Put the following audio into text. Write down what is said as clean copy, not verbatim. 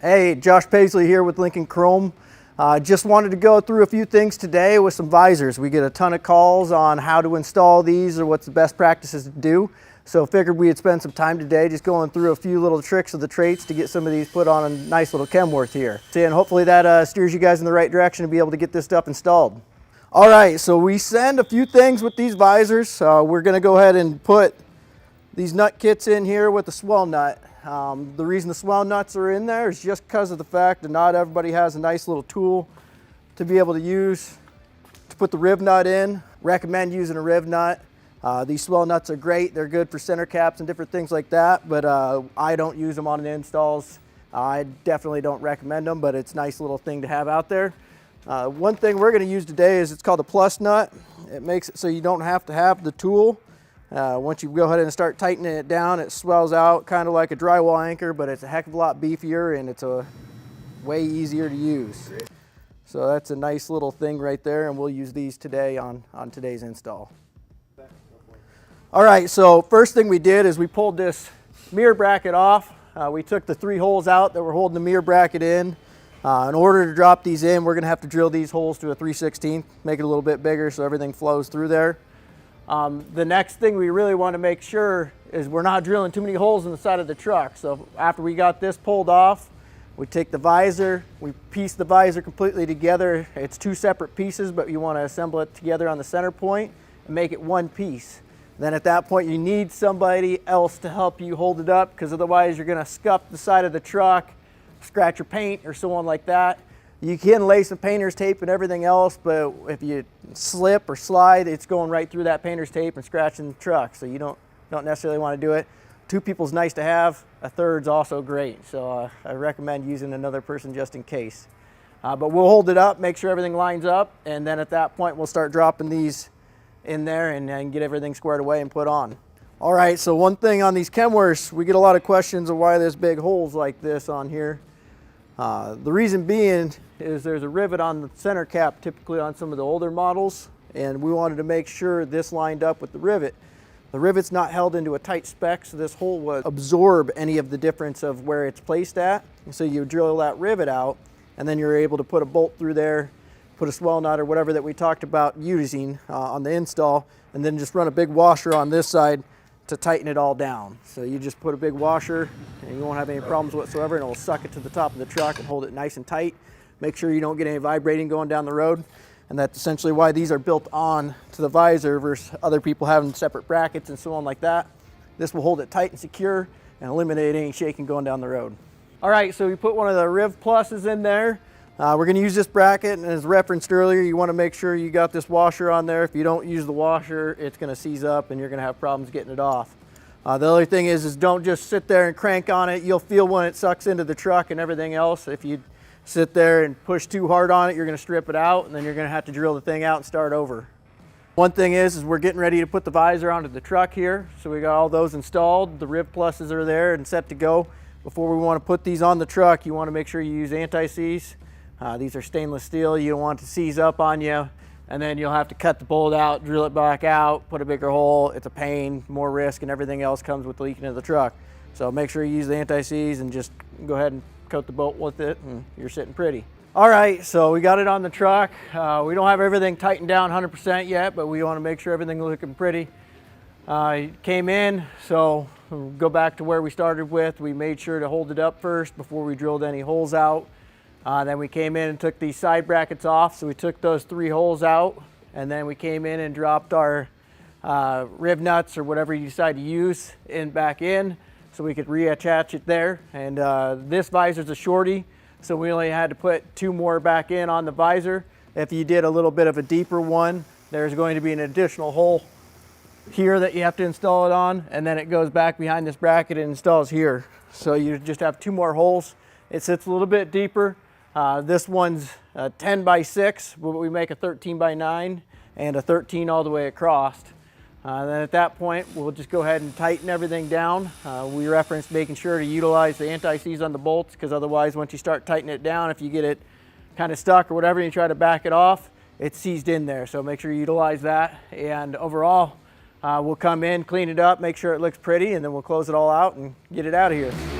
Hey, Josh Paisley here with Lincoln Chrome. Just wanted to go through a few things today with some visors. We get a ton of calls on how to install these or what's the best practices to do. So figured we'd spend some time today just going through a few little tricks of the trades to get some of these put on a nice little Kenworth here. And hopefully that steers you guys in the right direction to be able to get this stuff installed. All right, so we send a few things with these visors. We're gonna go ahead and put these nut kits in here with the swell nut. The reason the swell nuts are in there is just because of the fact that not everybody has a nice little tool to be able to use to put the riv nut in. Recommend using a riv nut. These swell nuts are great. They're good for center caps and different things like that, but I don't use them on the installs. I definitely don't recommend them, but it's a nice little thing to have out there. One thing we're going to use today is it's called a plus nut. It makes it so you don't have to have the tool. Once you go ahead and start tightening it down, it swells out kind of like a drywall anchor, but it's a heck of a lot beefier and it's a way easier to use. So that's a nice little thing right there, and we'll use these today on today's install. All right, so first thing we did is we pulled this mirror bracket off. We took the 3 holes out that were holding the mirror bracket in. In order to drop these in, we're gonna have to drill these holes to a 3/16, make it a little bit bigger so everything flows through there. The next thing we really want to make sure is we're not drilling too many holes in the side of the truck. So after we got this pulled off, we take the visor, we piece the visor completely together. It's 2 separate pieces, but you want to assemble it together on the center point and make it one piece. Then at that point, you need somebody else to help you hold it up, because otherwise you're going to scuff the side of the truck, scratch your paint or so on like that. You can lay some painter's tape and everything else, but if you slip or slide, it's going right through that painter's tape and scratching the truck. So you don't necessarily want to do it. 2 people's nice to have. A third's also great. So I recommend using another person just in case. But we'll hold it up, make sure everything lines up, and then at that point we'll start dropping these in there and get everything squared away and put on. All right, so one thing on these Kenworths, we get a lot of questions of why there's big holes like this on here. The reason being is there's a rivet on the center cap typically on some of the older models, and we wanted to make sure this lined up with the rivet. The rivet's not held into a tight spec, so this hole would absorb any of the difference of where it's placed at. So you drill that rivet out, and then you're able to put a bolt through there, put a swell nut or whatever that we talked about using on the install, and then just run a big washer on this side to tighten it all down. So you just put a big washer and you won't have any problems whatsoever, and it will suck it to the top of the truck and hold it nice and tight. Make sure you don't get any vibrating going down the road, and that's essentially why these are built on to the visor versus other people having separate brackets and so on like that. This will hold it tight and secure and eliminate any shaking going down the road. All right, so we put one of the Riv Pluses in there. We're going to use this bracket, and as referenced earlier, you want to make sure you got this washer on there. If you don't use the washer, it's going to seize up and you're going to have problems getting it off. The other thing is don't just sit there and crank on it. You'll feel when it sucks into the truck and everything else. If you sit there and push too hard on it, you're going to strip it out, and then you're going to have to drill the thing out and start over. One thing is we're getting ready to put the visor onto the truck here. So we got all those installed. The Riv Pluses are there and set to go. Before we want to put these on the truck, you want to make sure you use anti-seize. These are stainless steel. You don't want it to seize up on you, and then you'll have to cut the bolt out, drill it back out, put a bigger hole. It's a pain, more risk, and everything else comes with leaking into the truck. So make sure you use the anti-seize and just go ahead and coat the bolt with it, and you're sitting pretty. All right, so we got it on the truck. We don't have everything tightened down 100% yet, but we want to make sure everything's looking pretty. It came in, so we'll go back to where we started with. We made sure to hold it up first before we drilled any holes out. Then we came in and took these side brackets off. So we took those 3 holes out, and then we came in and dropped our riv nuts or whatever you decide to use back in so we could reattach it there. And this visor's a shorty, so we only had to put 2 more back in on the visor. If you did a little bit of a deeper one, there's going to be an additional hole here that you have to install it on, and then it goes back behind this bracket and installs here. So you just have 2 more holes. It sits a little bit deeper. This one's 10 by 6, but we make a 13 by 9 and a 13 all the way across. Then at that point, we'll just go ahead and tighten everything down. We referenced making sure to utilize the anti-seize on the bolts, because otherwise once you start tightening it down, if you get it kind of stuck or whatever and you try to back it off, it's seized in there. So make sure you utilize that. And overall, we'll come in, clean it up, make sure it looks pretty, and then we'll close it all out and get it out of here.